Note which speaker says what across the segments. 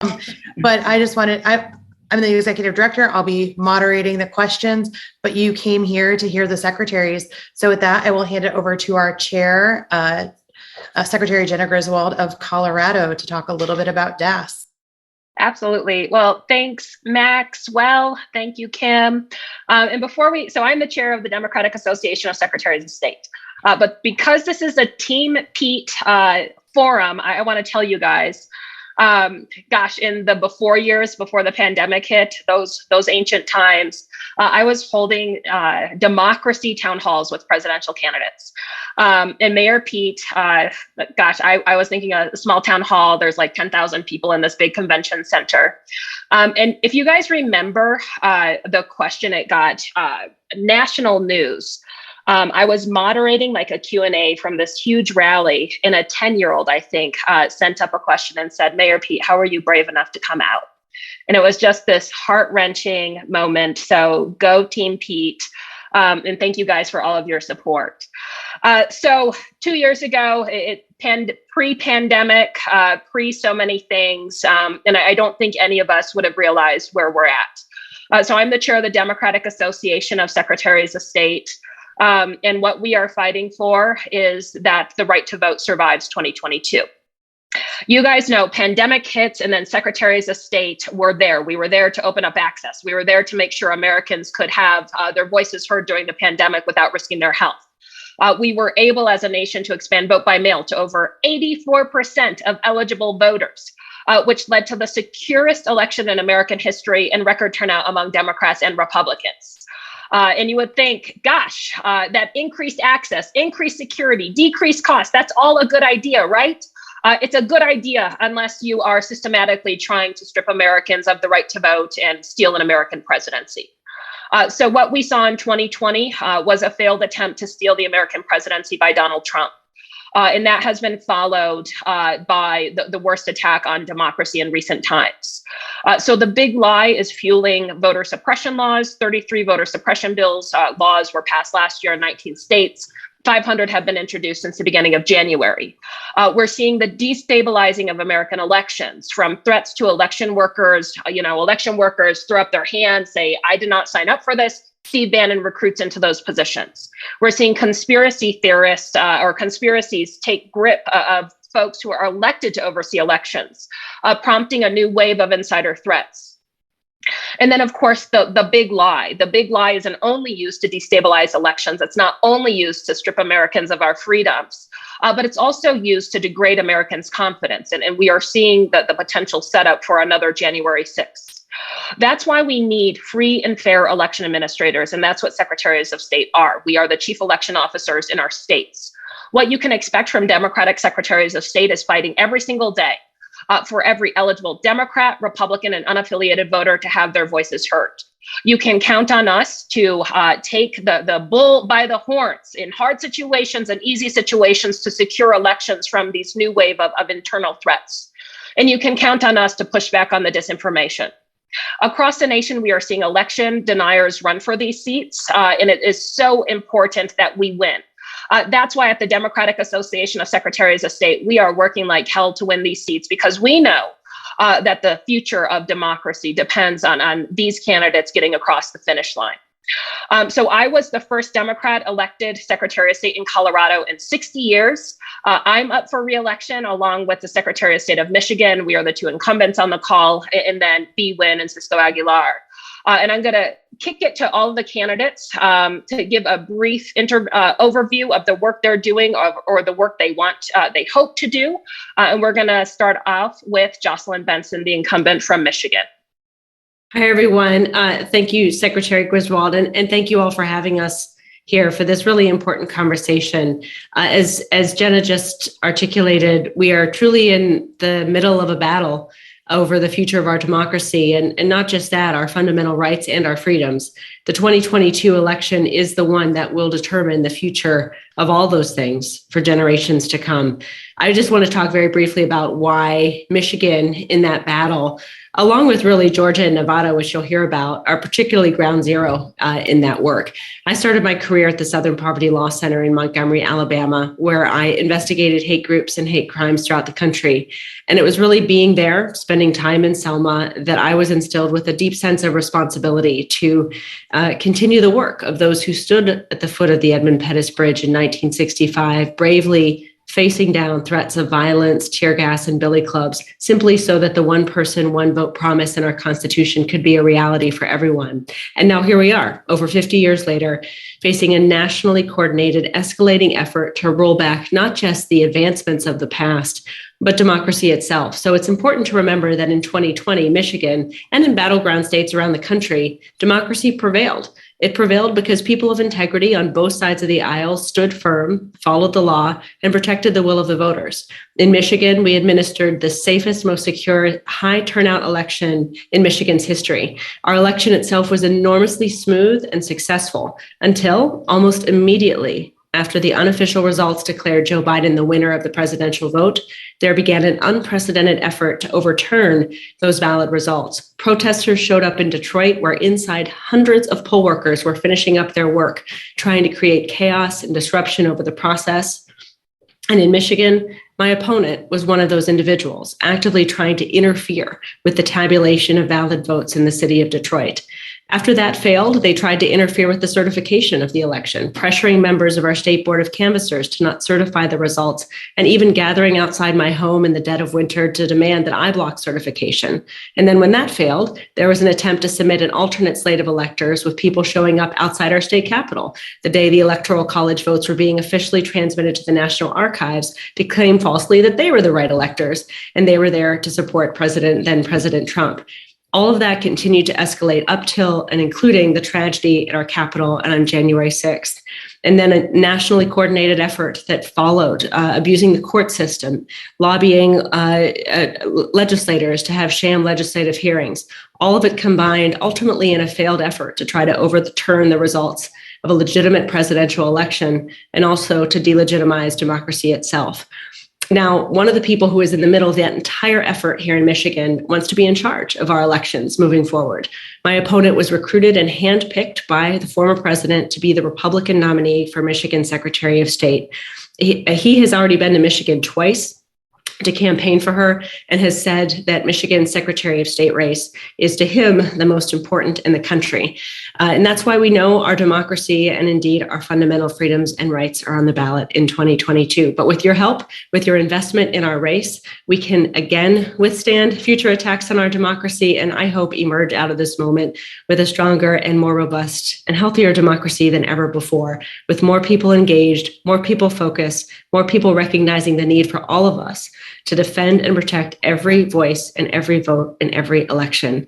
Speaker 1: But I just wanted, I'm the executive director. I'll be moderating the questions, but you came here to hear the secretaries. So with that, I will hand it over to our chair, Secretary Jenna Griswold of Colorado, to talk a little bit about DAS.
Speaker 2: Absolutely. Well, thanks, Max. Well, thank you, Kim. And so I'm the chair of the Democratic Association of Secretaries of State. But because this is a Team Pete forum, I want to tell you guys, in the before years, before the pandemic hit, those ancient times, I was holding democracy town halls with presidential candidates. And Mayor Pete, I was thinking a small town hall, there's like 10,000 people in this big convention center. And if you guys remember the question, it got national news. I was moderating like a Q&A from this huge rally, and a 10-year-old, I think, sent up a question and said, Mayor Pete, how are you brave enough to come out? And it was just this heart-wrenching moment. So go Team Pete. And thank you guys for all of your support. So 2 years ago, pre-pandemic, so many things, and I don't think any of us would have realized where we're at. So I'm the chair of the Democratic Association of Secretaries of State. And what we are fighting for is that the right to vote survives 2022. You guys know pandemic hits, and then secretaries of state were there. We were there to open up access. We were there to make sure Americans could have their voices heard during the pandemic without risking their health. We were able as a nation to expand vote by mail to over 84% of eligible voters, which led to the securest election in American history and record turnout among Democrats and Republicans. And you would think, that increased access, increased security, decreased costs, that's all a good idea, right? It's a good idea unless you are systematically trying to strip Americans of the right to vote and steal an American presidency. So what we saw in 2020 was a failed attempt to steal the American presidency by Donald Trump. And that has been followed by the worst attack on democracy in recent times. So the big lie is fueling voter suppression laws. 33 voter suppression laws were passed last year in 19 states. 500 have been introduced since the beginning of January. We're seeing the destabilizing of American elections, from threats to election workers. Election workers throw up their hands, say, I did not sign up for this. Steve Bannon recruits into those positions. We're seeing conspiracy theorists or conspiracies take grip of folks who are elected to oversee elections, prompting a new wave of insider threats. And then, of course, the big lie. The big lie isn't only used to destabilize elections. It's not only used to strip Americans of our freedoms, but it's also used to degrade Americans' confidence. And we are seeing the potential setup for another January 6th. That's why we need free and fair election administrators, and that's what secretaries of state are. We are the chief election officers in our states. What you can expect from Democratic secretaries of state is fighting every single day for every eligible Democrat, Republican, and unaffiliated voter to have their voices heard. You can count on us to take the bull by the horns in hard situations and easy situations to secure elections from these new wave of internal threats. And you can count on us to push back on the disinformation. Across the nation, we are seeing election deniers run for these seats, and it is so important that we win. That's why at the Democratic Association of Secretaries of State, we are working like hell to win these seats, because we know that the future of democracy depends on these candidates getting across the finish line. So I was the first Democrat elected Secretary of State in Colorado in 60 years. I'm up for re-election along with the Secretary of State of Michigan. We are the two incumbents on the call, and then B. Wynn and Cisco Aguilar. And I'm going to kick it to all of the candidates to give a brief overview of the work they're doing or the work they hope to do. And we're going to start off with Jocelyn Benson, the incumbent from Michigan.
Speaker 3: Hi, everyone. Thank you, Secretary Griswold, and thank you all for having us here for this really important conversation. As Jenna just articulated, we are truly in the middle of a battle over the future of our democracy, and not just that, our fundamental rights and our freedoms. The 2022 election is the one that will determine the future of all those things for generations to come. I just want to talk very briefly about why Michigan in that battle, along with really Georgia and Nevada, which you'll hear about, are particularly ground zero in that work. I started my career at the Southern Poverty Law Center in Montgomery, Alabama, where I investigated hate groups and hate crimes throughout the country. And it was really being there, spending time in Selma, that I was instilled with a deep sense of responsibility to continue the work of those who stood at the foot of the Edmund Pettus Bridge in 1965, bravely facing down threats of violence, tear gas, and billy clubs, simply so that the one person, one vote promise in our Constitution could be a reality for everyone. And now here we are, over 50 years later, facing a nationally coordinated, escalating effort to roll back not just the advancements of the past, but democracy itself. So it's important to remember that in 2020, Michigan, and in battleground states around the country, democracy prevailed. It prevailed because people of integrity on both sides of the aisle stood firm, followed the law, and protected the will of the voters. In Michigan, we administered the safest, most secure, high turnout election in Michigan's history. Our election itself was enormously smooth and successful until almost immediately after the unofficial results declared Joe Biden the winner of the presidential vote, there began an unprecedented effort to overturn those valid results. Protesters showed up in Detroit, where inside hundreds of poll workers were finishing up their work, trying to create chaos and disruption over the process. And in Michigan, my opponent was one of those individuals, actively trying to interfere with the tabulation of valid votes in the city of Detroit. After that failed, they tried to interfere with the certification of the election, pressuring members of our state board of canvassers to not certify the results, and even gathering outside my home in the dead of winter to demand that I block certification. And then when that failed, there was an attempt to submit an alternate slate of electors with people showing up outside our state capitol the day the Electoral College votes were being officially transmitted to the National Archives to claim falsely that they were the right electors, and they were there to support then President Trump. All of that continued to escalate up till and including the tragedy at our Capitol on January 6th. And then a nationally coordinated effort that followed, abusing the court system, lobbying legislators to have sham legislative hearings, all of it combined ultimately in a failed effort to try to overturn the results of a legitimate presidential election and also to delegitimize democracy itself. Now, one of the people who is in the middle of that entire effort here in Michigan wants to be in charge of our elections moving forward. My opponent was recruited and handpicked by the former president to be the Republican nominee for Michigan Secretary of State. He has already been to Michigan twice to campaign for her and has said that Michigan's Secretary of State race is to him the most important in the country. And that's why we know our democracy and indeed our fundamental freedoms and rights are on the ballot in 2022. But with your help, with your investment in our race, we can again withstand future attacks on our democracy and I hope emerge out of this moment with a stronger and more robust and healthier democracy than ever before, with more people engaged, more people focused, more people recognizing the need for all of us to defend and protect every voice and every vote in every election.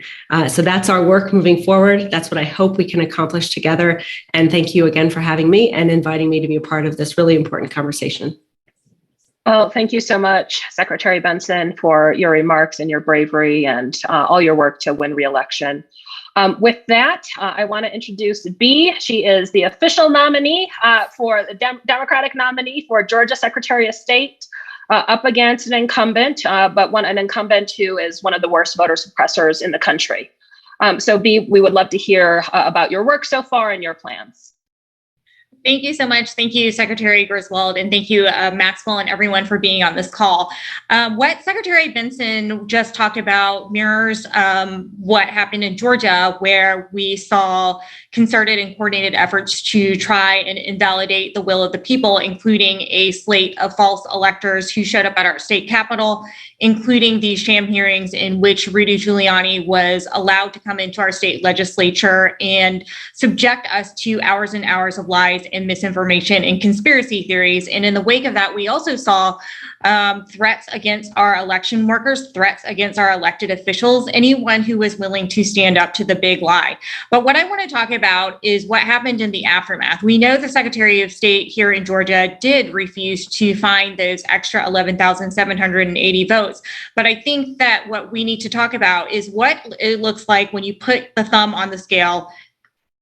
Speaker 3: So that's our work moving forward. That's what I hope we can accomplish together. And thank you again for having me and inviting me to be a part of this really important conversation.
Speaker 2: Well, thank you so much, Secretary Benson, for your remarks and your bravery and all your work to win re-election. With that, I want to introduce Bee. She is the official nominee for the Democratic nominee for Georgia Secretary of State. Up against an incumbent, but an incumbent who is one of the worst voter suppressors in the country. So Bee, we would love to hear about your work so far and your plans.
Speaker 4: Thank you so much. Thank you, Secretary Griswold, and thank you, Maxwell, and everyone for being on this call. What Secretary Benson just talked about mirrors what happened in Georgia, where we saw concerted and coordinated efforts to try and invalidate the will of the people, including a slate of false electors who showed up at our state capitol, including these sham hearings in which Rudy Giuliani was allowed to come into our state legislature and subject us to hours and hours of lies and misinformation and conspiracy theories. And in the wake of that, we also saw threats against our election workers, threats against our elected officials, anyone who was willing to stand up to the big lie. But what I want to talk about is what happened in the aftermath. We know the Secretary of State here in Georgia did refuse to find those extra 11,780 votes. But I think that what we need to talk about is what it looks like when you put the thumb on the scale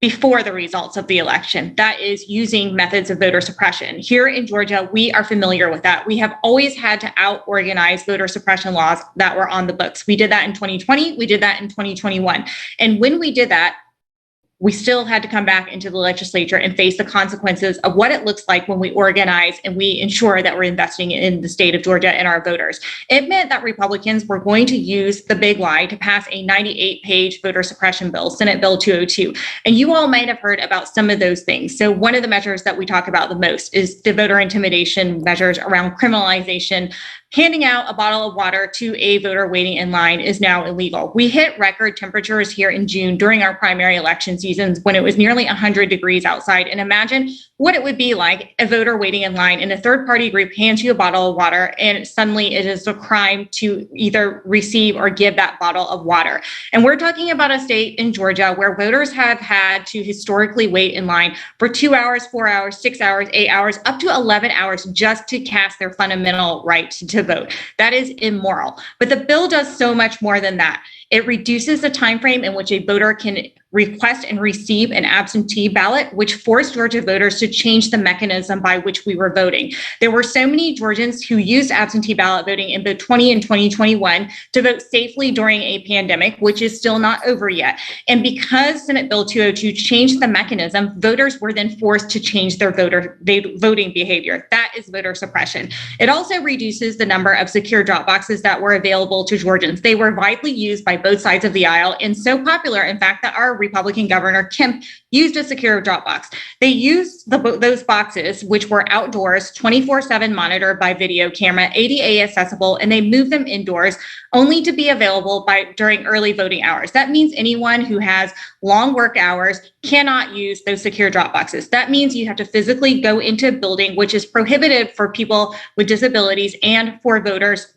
Speaker 4: before the results of the election. That is using methods of voter suppression. Here in Georgia, we are familiar with that. We have always had to out-organize voter suppression laws that were on the books. We did that in 2020. We did that in 2021. And when we did that, we still had to come back into the legislature and face the consequences of what it looks like when we organize and we ensure that we're investing in the state of Georgia and our voters. It meant that Republicans were going to use the big lie to pass a 98-page voter suppression bill, Senate Bill 202. And you all might have heard about some of those things. So one of the measures that we talk about the most is the voter intimidation measures around criminalization. Handing out a bottle of water to a voter waiting in line is now illegal. We hit record temperatures here in June during our primary election seasons when it was nearly 100 degrees outside. And imagine what it would be like a voter waiting in line and a third party group hands you a bottle of water and suddenly it is a crime to either receive or give that bottle of water. And we're talking about a state in Georgia where voters have had to historically wait in line for 2 hours, 4 hours, 6 hours, 8 hours, up to 11 hours just to cast their fundamental right to vote. That is immoral. But the bill does so much more than that. It reduces the time frame in which a voter can request and receive an absentee ballot, which forced Georgia voters to change the mechanism by which we were voting. There were so many Georgians who used absentee ballot voting in both 20 and 2021 to vote safely during a pandemic, which is still not over yet. And because Senate Bill 202 changed the mechanism, voters were then forced to change their voting behavior. That is voter suppression. It also reduces the number of secure drop boxes that were available to Georgians. They were widely used by both sides of the aisle and so popular, in fact, that our Republican Governor Kemp used a secure drop box. They used those boxes, which were outdoors, 24/7 monitored by video camera, ADA accessible, and they moved them indoors only to be available during early voting hours. That means anyone who has long work hours cannot use those secure drop boxes. That means you have to physically go into a building, which is prohibited for people with disabilities and for voters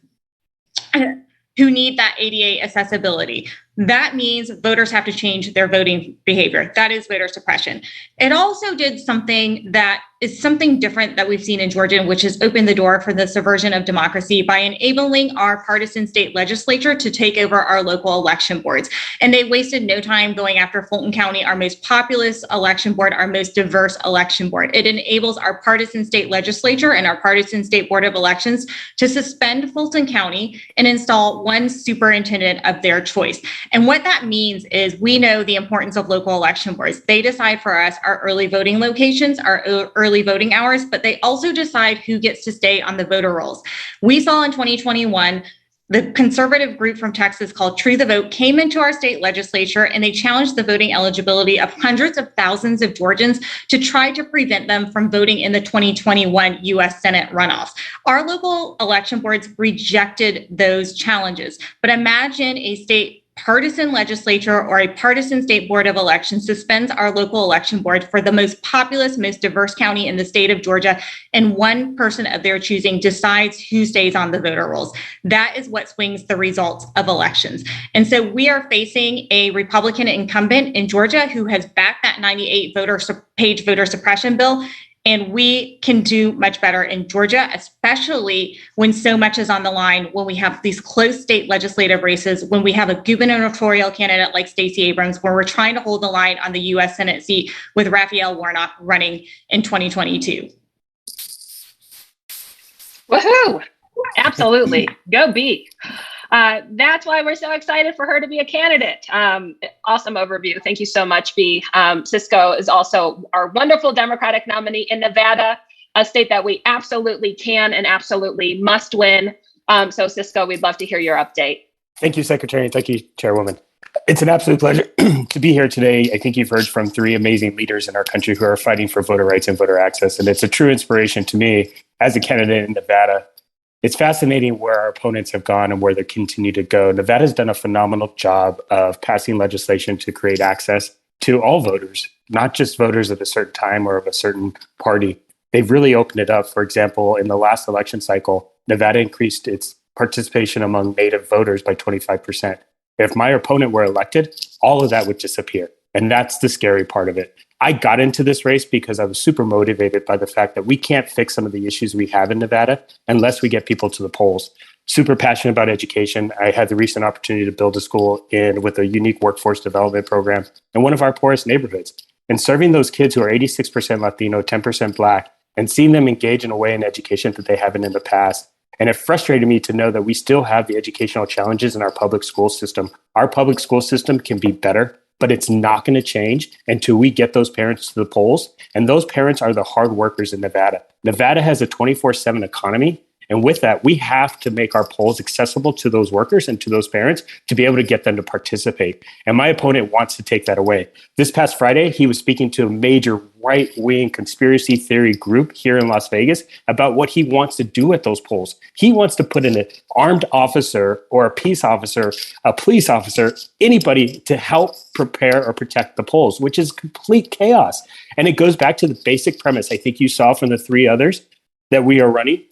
Speaker 4: who need that ADA accessibility. That means voters have to change their voting behavior. That is voter suppression. It also did something that is something different that we've seen in Georgia, which has opened the door for the subversion of democracy by enabling our partisan state legislature to take over our local election boards. And they wasted no time going after Fulton County, our most populous election board, our most diverse election board. It enables our partisan state legislature and our partisan state board of elections to suspend Fulton County and install one superintendent of their choice. And what that means is we know the importance of local election boards. They decide for us our early voting locations, our early voting hours, but they also decide who gets to stay on the voter rolls. We saw in 2021, the conservative group from Texas called True the Vote came into our state legislature and they challenged the voting eligibility of hundreds of thousands of Georgians to try to prevent them from voting in the 2021 U.S. Senate runoffs. Our local election boards rejected those challenges, but imagine a state partisan legislature or a partisan state board of elections suspends our local election board for the most populous, most diverse county in the state of Georgia, and one person of their choosing decides who stays on the voter rolls. That is what swings the results of elections. And so we are facing a Republican incumbent in Georgia who has backed that 98-page voter suppression bill. And we can do much better in Georgia, especially when so much is on the line, when we have these close state legislative races, when we have a gubernatorial candidate like Stacey Abrams, where we're trying to hold the line on the U.S. Senate seat with Raphael Warnock running in 2022.
Speaker 2: Woohoo! Absolutely. Go Bee. That's why we're so excited for her to be a candidate. Awesome overview. Thank you so much, Bee. Cisco is also our wonderful Democratic nominee in Nevada, a state that we absolutely can and absolutely must win. So Cisco, we'd love to hear your update.
Speaker 5: Thank you, Secretary, and thank you, Chairwoman. It's an absolute pleasure to be here today. I think you've heard from three amazing leaders in our country who are fighting for voter rights and voter access, and it's a true inspiration to me as a candidate in Nevada. It's fascinating where our opponents have gone and where they continue to go. Nevada's done a phenomenal job of passing legislation to create access to all voters, not just voters at a certain time or of a certain party. They've really opened it up. For example, in the last election cycle, Nevada increased its participation among Native voters by 25%. If my opponent were elected, all of that would disappear. And that's the scary part of it. I got into this race because I was super motivated by the fact that we can't fix some of the issues we have in Nevada unless we get people to the polls. Super passionate about education. I had the recent opportunity to build a school with a unique workforce development program in one of our poorest neighborhoods. and serving those kids who are 86% Latino, 10% Black, and seeing them engage in a way in education that they haven't in the past. And it frustrated me to know that we still have the educational challenges in our public school system. Our public school system can be better, but it's not going to change until we get those parents to the polls. And those parents are the hard workers in Nevada. Nevada has a 24/7 economy. And with that, we have to make our polls accessible to those workers and to those parents to be able to get them to participate. And my opponent wants to take that away. This past Friday, he was speaking to a major right-wing conspiracy theory group here in Las Vegas about what he wants to do at those polls. He wants to put in an armed officer or a peace officer, a police officer, anybody to help prepare or protect the polls, which is complete chaos. And it goes back to the basic premise I think you saw from the three others that we are running.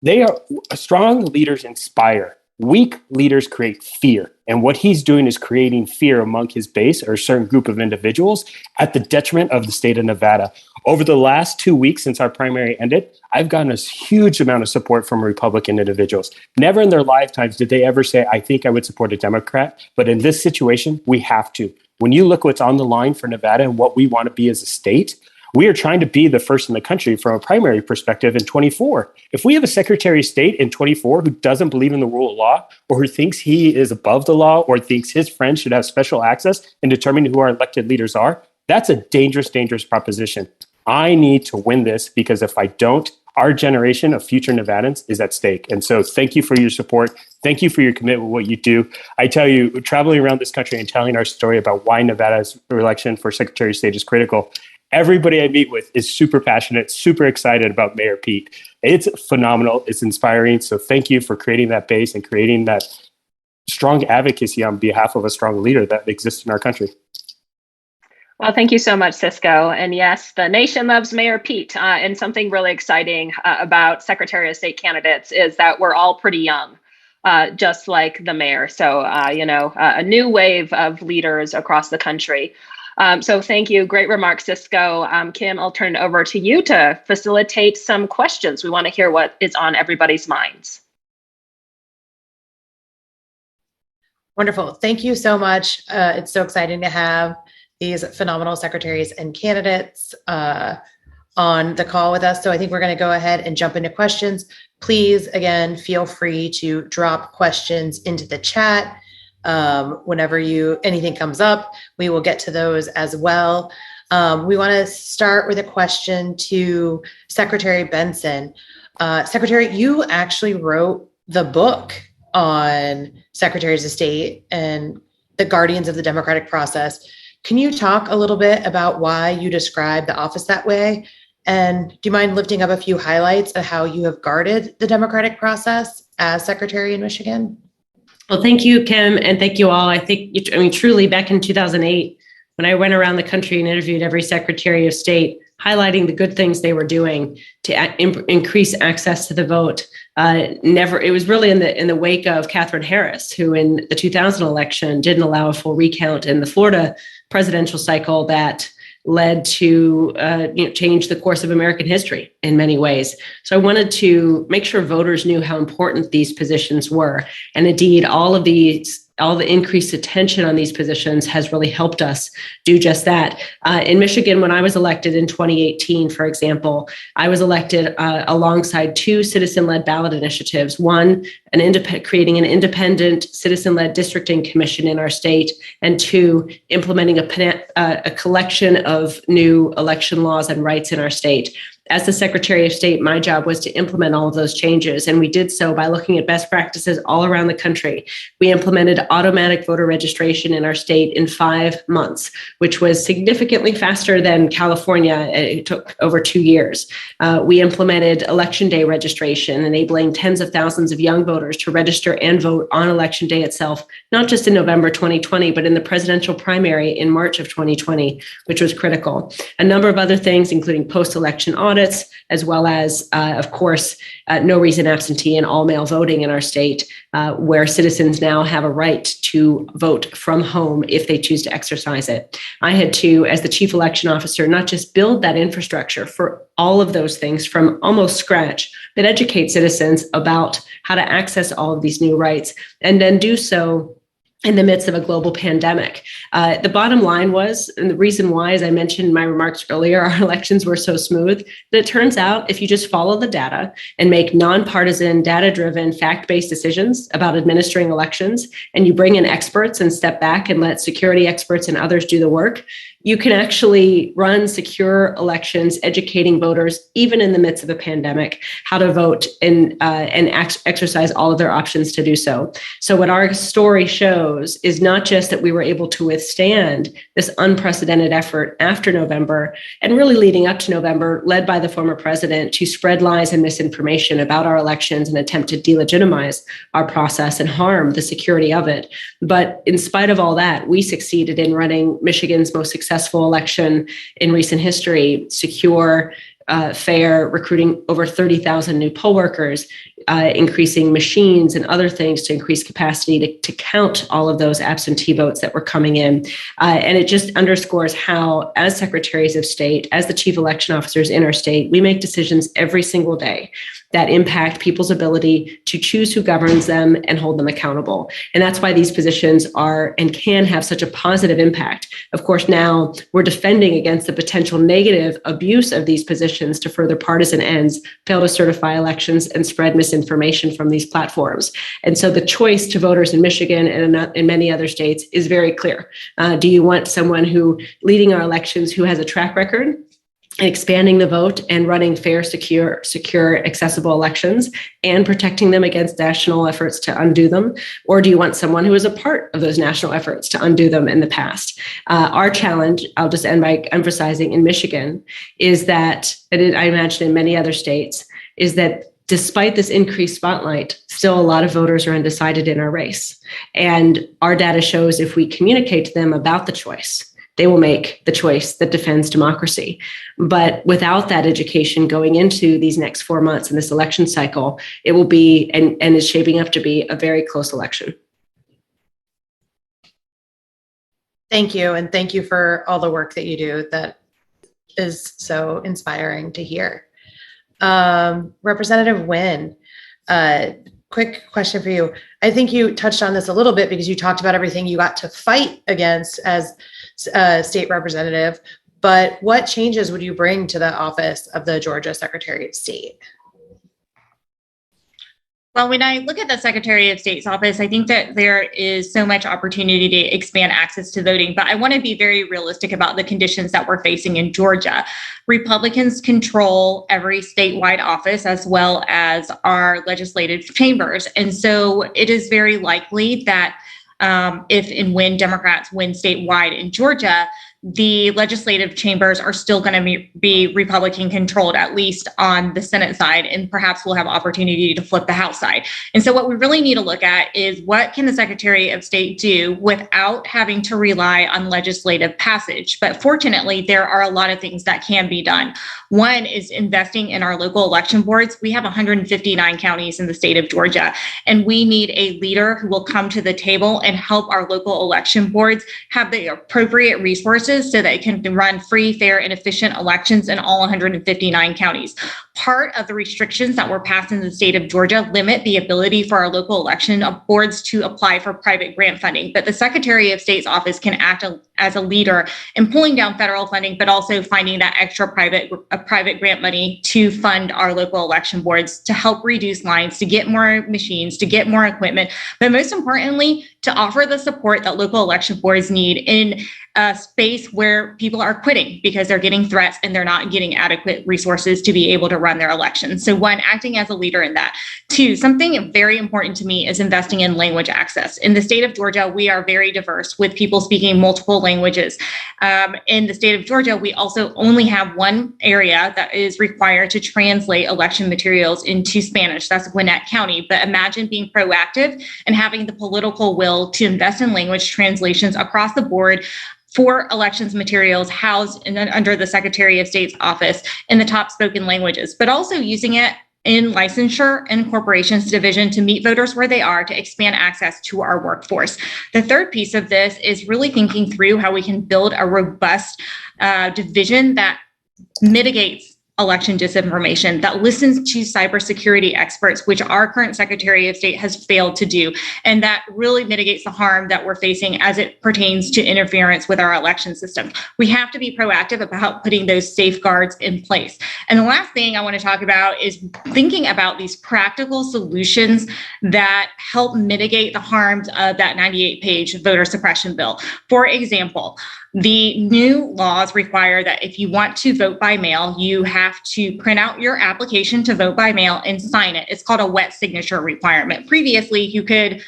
Speaker 5: They are strong leaders inspire. Weak leaders create fear. And what he's doing is creating fear among his base or a certain group of individuals at the detriment of the state of Nevada. Over the last 2 weeks since our primary ended, I've gotten a huge amount of support from Republican individuals. Never in their lifetimes did they ever say, I think I would support a Democrat. But in this situation, we have to. When you look what's on the line for Nevada and what we want to be as a state, we are trying to be the first in the country from a primary perspective in 24. If we have a Secretary of State in 24 who doesn't believe in the rule of law or who thinks he is above the law or thinks his friends should have special access in determining who our elected leaders are, that's a dangerous, dangerous proposition. I need to win this because if I don't, our generation of future Nevadans is at stake. And so thank you for your support. Thank you for your commitment, what you do. I tell you, traveling around this country and telling our story about why Nevada's election for Secretary of State is critical, everybody I meet with is super passionate, super excited about Mayor Pete. It's phenomenal. It's inspiring. So thank you for creating that base and creating that strong advocacy on behalf of a strong leader that exists in our country.
Speaker 2: Well, thank you so much, Cisco. And yes, the nation loves Mayor Pete. And something really exciting about Secretary of State candidates is that we're all pretty young, just like the mayor. So, a new wave of leaders across the country. So thank you. Great remarks, Cisco. Kim, I'll turn it over to you to facilitate some questions. We want to hear what is on everybody's minds.
Speaker 1: Wonderful. Thank you so much. It's so exciting to have these phenomenal secretaries and candidates on the call with us. So I think we're going to go ahead and jump into questions. Please, again, feel free to drop questions into the chat. Whenever anything comes up, we will get to those as well. We want to start with a question to Secretary Benson. Secretary, you actually wrote the book on Secretaries of State and the guardians of the democratic process. Can you talk a little bit about why you describe the office that way? And do you mind lifting up a few highlights of how you have guarded the democratic process as Secretary in Michigan?
Speaker 3: Well, thank you, Kim, and thank you all. Truly back in 2008, when I went around the country and interviewed every Secretary of State, highlighting the good things they were doing to increase access to the vote. It was really in the wake of Katherine Harris, who in the 2000 election didn't allow a full recount in the Florida presidential cycle that led to change the course of American history in many ways. So I wanted to make sure voters knew how important these positions were. And indeed, all the increased attention on these positions has really helped us do just that. In Michigan, when I was elected in 2018, for example, I was elected alongside two citizen-led ballot initiatives. One, creating an independent citizen-led districting commission in our state, and two, implementing a collection of new election laws and rights in our state. As the Secretary of State, my job was to implement all of those changes, and we did so by looking at best practices all around the country. We implemented automatic voter registration in our state in 5 months, which was significantly faster than California. It took over 2 years. We implemented Election Day registration, enabling tens of thousands of young voters to register and vote on Election Day itself, not just in November 2020, but in the presidential primary in March of 2020, which was critical. A number of other things, including post-election audits, as well as, of course, no reason absentee and all-mail voting in our state, where citizens now have a right to vote from home if they choose to exercise it. I had to, as the chief election officer, not just build that infrastructure for all of those things from almost scratch, but educate citizens about how to access all of these new rights, and then do so in the midst of a global pandemic. The bottom line was, and the reason why, as I mentioned in my remarks earlier, our elections were so smooth, that it turns out if you just follow the data and make nonpartisan, data-driven, fact-based decisions about administering elections, and you bring in experts and step back and let security experts and others do the work, you can actually run secure elections, educating voters, even in the midst of a pandemic, how to vote and exercise all of their options to do so. So what our story shows is not just that we were able to withstand this unprecedented effort after November and really leading up to November, led by the former president, to spread lies and misinformation about our elections and attempt to delegitimize our process and harm the security of it. But in spite of all that, we succeeded in running Michigan's most successful election in recent history, secure, fair, recruiting over 30,000 new poll workers, increasing machines and other things to increase capacity to count all of those absentee votes that were coming in. And it just underscores how, as secretaries of state, as the chief election officers in our state, we make decisions every single day that impact people's ability to choose who governs them and hold them accountable. And that's why these positions are and can have such a positive impact. Of course, now we're defending against the potential negative abuse of these positions to further partisan ends, fail to certify elections, and spread misinformation from these platforms. And so the choice to voters in Michigan and in many other states is very clear. Do you want someone who leading our elections who has a track record, expanding the vote and running fair, secure, accessible elections and protecting them against national efforts to undo them? Or do you want someone who is a part of those national efforts to undo them in the past? Our challenge, I'll just end by emphasizing in Michigan, is that, and I imagine in many other states, is that despite this increased spotlight, still a lot of voters are undecided in our race. And our data shows if we communicate to them about the choice, they will make the choice that defends democracy. But without that education going into these next 4 months in this election cycle, it will be, and is shaping up to be, a very close election.
Speaker 1: Thank you. And thank you for all the work that you do. That is so inspiring to hear. Representative Nguyen, quick question for you. I think you touched on this a little bit because you talked about everything you got to fight against as state representative, but what changes would you bring to the office of the Georgia Secretary of State?
Speaker 4: Well, when I look at the Secretary of State's office, I think that there is so much opportunity to expand access to voting, but I want to be very realistic about the conditions that we're facing in Georgia. Republicans control every statewide office as well as our legislative chambers. And so it is very likely that if and when Democrats win statewide in Georgia, the legislative chambers are still going to be Republican controlled, at least on the Senate side, and perhaps we'll have opportunity to flip the House side. And so what we really need to look at is what can the Secretary of State do without having to rely on legislative passage. But fortunately, there are a lot of things that can be done. One is investing in our local election boards. We have 159 counties in the state of Georgia, and we need a leader who will come to the table and help our local election boards have the appropriate resources so that it can run free, fair, and efficient elections in all 159 counties. Part of the restrictions that were passed in the state of Georgia limit the ability for our local election boards to apply for private grant funding. But the Secretary of State's office can act as a leader in pulling down federal funding, but also finding that extra private grant money to fund our local election boards, to help reduce lines, to get more machines, to get more equipment, but most importantly, to offer the support that local election boards need in a space where people are quitting because they're getting threats and they're not getting adequate resources to be able to run their elections. So one, acting as a leader in that. Two, something very important to me is investing in language access. In the state of Georgia, we are very diverse with people speaking multiple languages. In the state of Georgia, we also only have one area that is required to translate election materials into Spanish. That's Gwinnett County. But imagine being proactive and having the political will to invest in language translations across the board for elections materials housed under the Secretary of State's office in the top spoken languages, but also using it in licensure and corporations division to meet voters where they are, to expand access to our workforce. The third piece of this is really thinking through how we can build a robust division that mitigates election disinformation, that listens to cybersecurity experts, which our current Secretary of State has failed to do. And that really mitigates the harm that we're facing as it pertains to interference with our election system. We have to be proactive about putting those safeguards in place. And the last thing I want to talk about is thinking about these practical solutions that help mitigate the harms of that 98-page voter suppression bill. For example, the new laws require that if you want to vote by mail, you have to print out your application to vote by mail and sign it. It's called a wet signature requirement. Previously, you could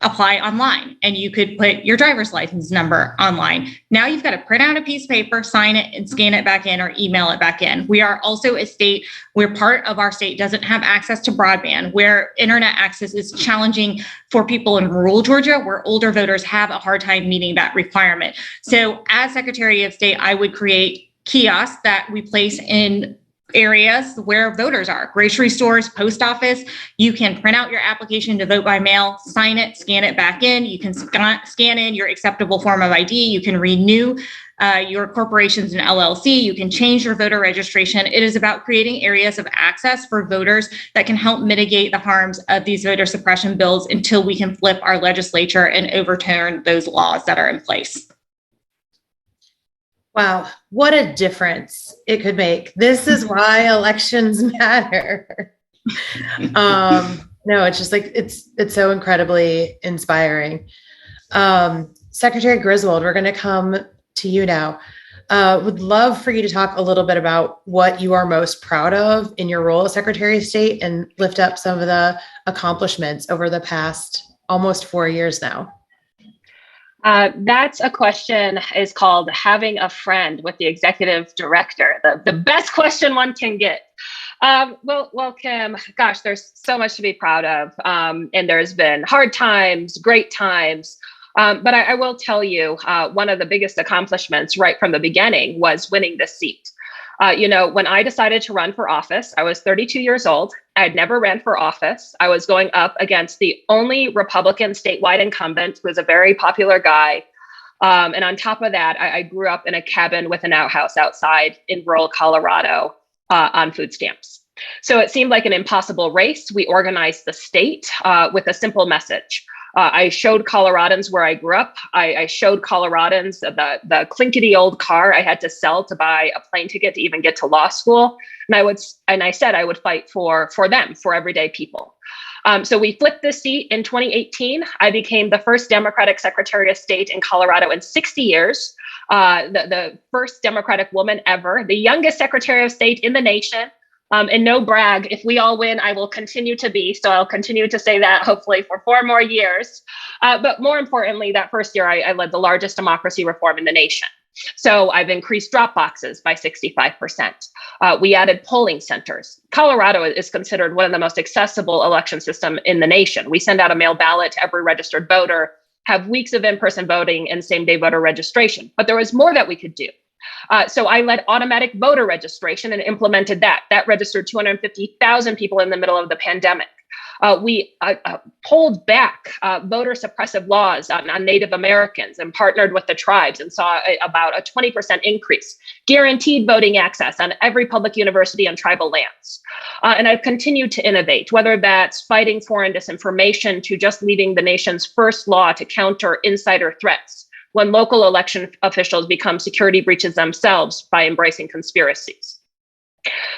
Speaker 4: apply online and you could put your driver's license number online. Now you've got to print out a piece of paper, sign it, and scan it back in or email it back in. We are also a state where part of our state doesn't have access to broadband, where internet access is challenging for people in rural Georgia, where older voters have a hard time meeting that requirement. So as Secretary of State, I would create kiosks that we place in areas where voters are, grocery stores, post office. You can print out your application to vote by mail, sign it, scan it back in. You can scan in your acceptable form of ID. You can renew your corporations and LLC. You can change your voter registration. It is about creating areas of access for voters that can help mitigate the harms of these voter suppression bills until we can flip our legislature and overturn those laws that are in place.
Speaker 1: Wow, what a difference it could make. This is why elections matter. No, it's just like, it's so incredibly inspiring. Secretary Griswold, we're going to come to you now. Would love for you to talk a little bit about what you are most proud of in your role as Secretary of State and lift up some of the accomplishments over the past almost 4 years now.
Speaker 2: That's a question is called having a friend with the executive director, the best question one can get. Well, Kim, gosh, there's so much to be proud of. And there's been hard times, great times. But I will tell you, one of the biggest accomplishments right from the beginning was winning this seat. When I decided to run for office, I was 32 years old. I had never ran for office. I was going up against the only Republican statewide incumbent, who was a very popular guy. And on top of that, I grew up in a cabin with an outhouse outside in rural Colorado on food stamps. So it seemed like an impossible race. We organized the state with a simple message. I showed Coloradans where I grew up. I showed Coloradans the clinkety old car I had to sell to buy a plane ticket to even get to law school. And I said I would fight for them, for everyday people. So we flipped the seat in 2018. I became the first Democratic Secretary of State in Colorado in 60 years, the first Democratic woman ever, the youngest Secretary of State in the nation. And no brag, if we all win, I will continue to be. So I'll continue to say that hopefully for 4 more years. But more importantly, that first year, I led the largest democracy reform in the nation. So I've increased drop boxes by 65%. We added polling centers. Colorado is considered one of the most accessible election systems in the nation. We send out a mail ballot to every registered voter, have weeks of in-person voting and same-day voter registration. But there was more that we could do. So I led automatic voter registration and implemented that. That registered 250,000 people in the middle of the pandemic. We pulled back voter suppressive laws on Native Americans and partnered with the tribes and saw about a 20% increase, guaranteed voting access on every public university on tribal lands. And I've continued to innovate, whether that's fighting foreign disinformation to just leading the nation's first law to counter insider threats, when local election officials become security breaches themselves by embracing conspiracies.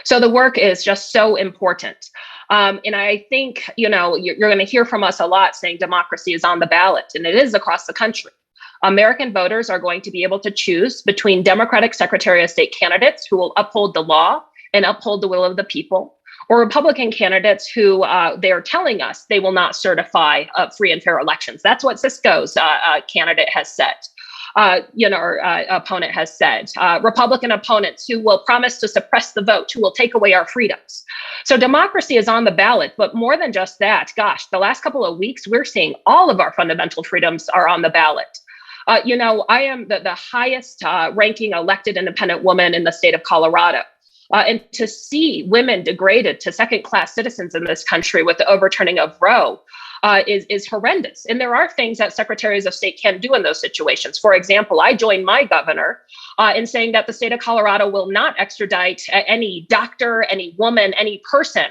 Speaker 2: So the work is just so important. And I think, you're going to hear from us a lot saying democracy is on the ballot, and it is across the country. American voters are going to be able to choose between Democratic Secretary of State candidates who will uphold the law and uphold the will of the people, or Republican candidates who they are telling us they will not certify free and fair elections. That's what Cisco's candidate has said, or opponent has said. Republican opponents who will promise to suppress the vote, who will take away our freedoms. So democracy is on the ballot, but more than just that, gosh, the last couple of weeks, we're seeing all of our fundamental freedoms are on the ballot. I am the highest ranking elected independent woman in the state of Colorado. And to see women degraded to second-class citizens in this country with the overturning of Roe is horrendous. And there are things that secretaries of state can do in those situations. For example, I joined my governor in saying that the state of Colorado will not extradite any doctor, any woman, any person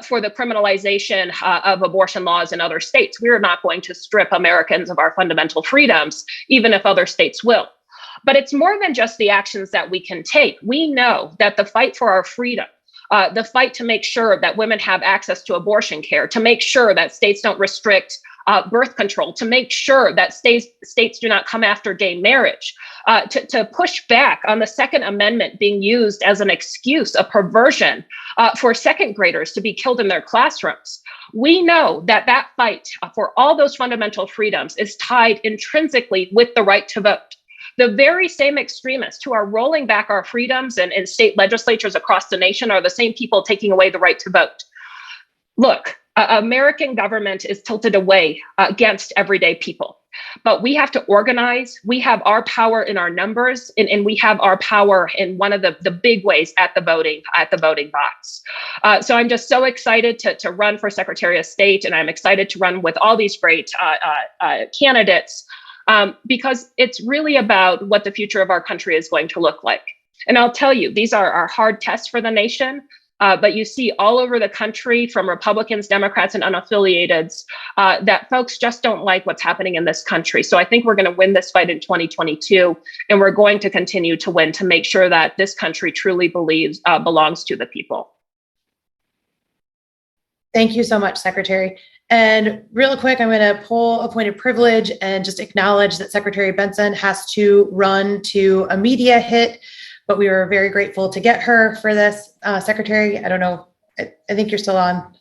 Speaker 2: for the criminalization of abortion laws in other states. We are not going to strip Americans of our fundamental freedoms, even if other states will. But it's more than just the actions that we can take. We know that the fight for our freedom, the fight to make sure that women have access to abortion care, to make sure that states don't restrict birth control, to make sure that states do not come after gay marriage, to push back on the Second Amendment being used as an excuse, a perversion for second graders to be killed in their classrooms. We know that that fight for all those fundamental freedoms is tied intrinsically with the right to vote. The very same extremists who are rolling back our freedoms in state legislatures across the nation are the same people taking away the right to vote. Look, American government is tilted away against everyday people, but we have to organize. We have our power in our numbers, and we have our power in one of the big ways at the voting box. So I'm just so excited to run for Secretary of State, and I'm excited to run with all these great candidates. Because it's really about what the future of our country is going to look like. And I'll tell you, these are hard tests for the nation, but you see all over the country, from Republicans, Democrats, and unaffiliateds, that folks just don't like what's happening in this country. So I think we're going to win this fight in 2022, and we're going to continue to win to make sure that this country truly belongs to the people.
Speaker 1: Thank you so much, Secretary. And real quick, I'm going to pull a point of privilege and just acknowledge that Secretary Benson has to run to a media hit, but we were very grateful to get her for this. Secretary, I don't know, I think you're still on.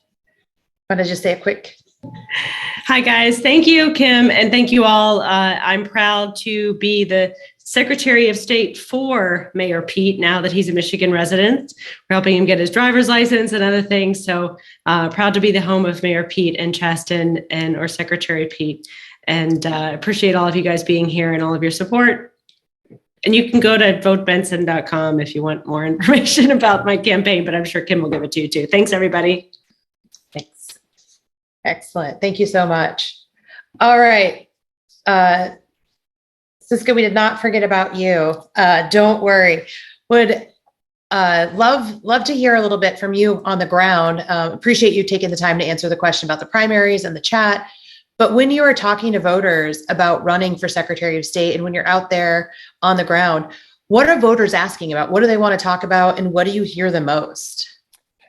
Speaker 1: Want to just say a quick.
Speaker 3: Hi, guys. Thank you, Kim, and thank you all. I'm proud to be the Secretary of State for Mayor Pete now that he's a Michigan resident. We're helping him get his driver's license and other things. So proud to be the home of Mayor Pete and Chaston or Secretary Pete. And appreciate all of you guys being here and all of your support. And you can go to votebenson.com if you want more information about my campaign, but I'm sure Kim will give it to you too. Thanks, everybody.
Speaker 1: Thanks. Excellent. Thank you so much. All right. Cisco, we did not forget about you. Don't worry. Would love to hear a little bit from you on the ground. Appreciate you taking the time to answer the question about the primaries and the chat. But when you are talking to voters about running for Secretary of State, and when you're out there on the ground, what are voters asking about? What do they want to talk about? And what do you hear the most?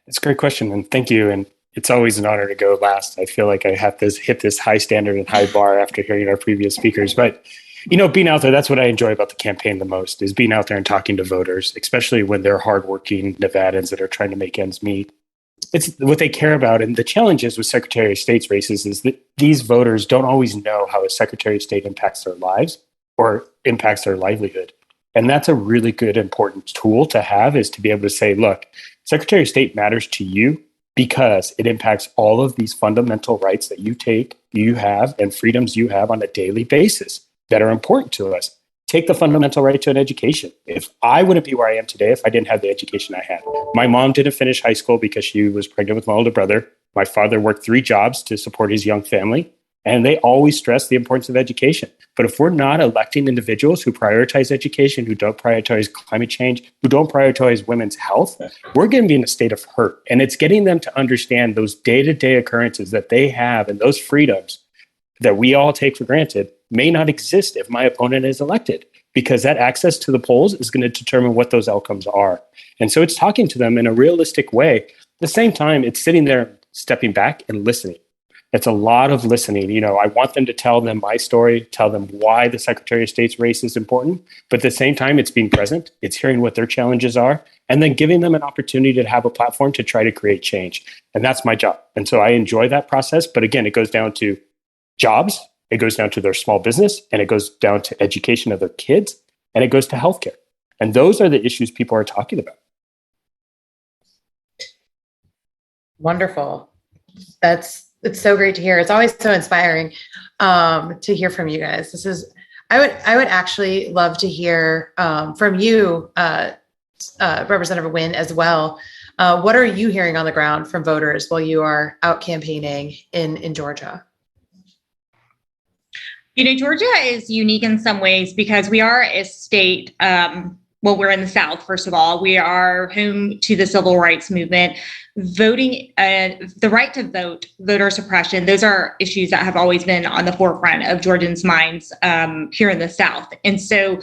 Speaker 5: It's a great question. And thank you. And it's always an honor to go last. I feel like I have to hit this high standard and high bar after hearing our previous speakers. But being out there, that's what I enjoy about the campaign the most, is being out there and talking to voters, especially when they're hardworking Nevadans that are trying to make ends meet. It's what they care about. And the challenges with Secretary of State's races is that these voters don't always know how a Secretary of State impacts their lives or impacts their livelihood. And that's a really good, important tool to have, is to be able to say, look, Secretary of State matters to you because it impacts all of these fundamental rights that you have, and freedoms you have on a daily basis that are important to us. Take the fundamental right to an education. If I wouldn't be where I am today if I didn't have the education I had. My mom didn't finish high school because she was pregnant with my older brother. My father worked 3 jobs to support his young family, and they always stress the importance of education. But if we're not electing individuals who prioritize education, who don't prioritize climate change, who don't prioritize women's health, we're going to be in a state of hurt. And it's getting them to understand those day-to-day occurrences that they have and those freedoms that we all take for granted may not exist if my opponent is elected, because that access to the polls is going to determine what those outcomes are. And so it's talking to them in a realistic way. At the same time, it's sitting there, stepping back and listening. It's a lot of listening. I want them to tell them my story, tell them why the Secretary of State's race is important. But at the same time, it's being present. It's hearing what their challenges are, and then giving them an opportunity to have a platform to try to create change. And that's my job. And so I enjoy that process. But again, it goes down to jobs. It goes down to their small business, and it goes down to education of their kids, and it goes to healthcare. And those are the issues people are talking about.
Speaker 1: Wonderful. It's so great to hear. It's always so inspiring to hear from you guys. I would actually love to hear from you, Representative Wynn as well. What are you hearing on the ground from voters while you are out campaigning in Georgia?
Speaker 4: Georgia is unique in some ways because we are a state, we're in the South, first of all. We are home to the civil rights movement. Voting, the right to vote, voter suppression, those are issues that have always been on the forefront of Georgians' minds here in the South. And so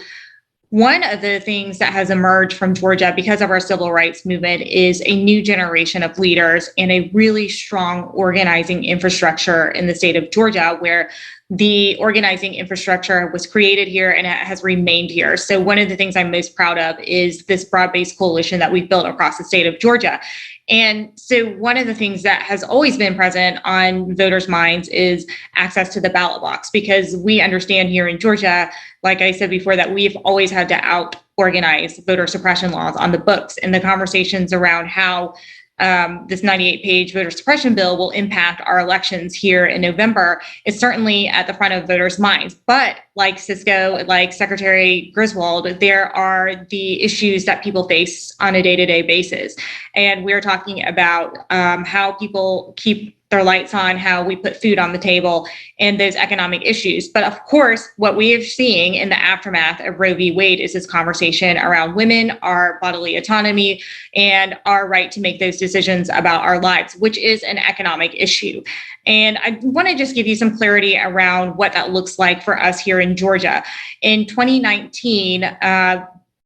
Speaker 4: one of the things that has emerged from Georgia because of our civil rights movement is a new generation of leaders and a really strong organizing infrastructure in the state of Georgia, where the organizing infrastructure was created here and it has remained here. So one of the things I'm most proud of is this broad-based coalition that we've built across the state of Georgia. And so one of the things that has always been present on voters' minds is access to the ballot box, because we understand here in Georgia, like I said before, that we've always had to out-organize voter suppression laws on the books, and the conversations around how this 98-page voter suppression bill will impact our elections here in November is certainly at the front of voters' minds. But like Cisco, like Secretary Griswold, there are the issues that people face on a day-to-day basis. And we're talking about how people keep their lights on, how we put food on the table, and those economic issues. But of course, what we are seeing in the aftermath of Roe v. Wade is this conversation around women, our bodily autonomy, and our right to make those decisions about our lives, which is an economic issue. And I want to just give you some clarity around what that looks like for us here in Georgia. In 2019,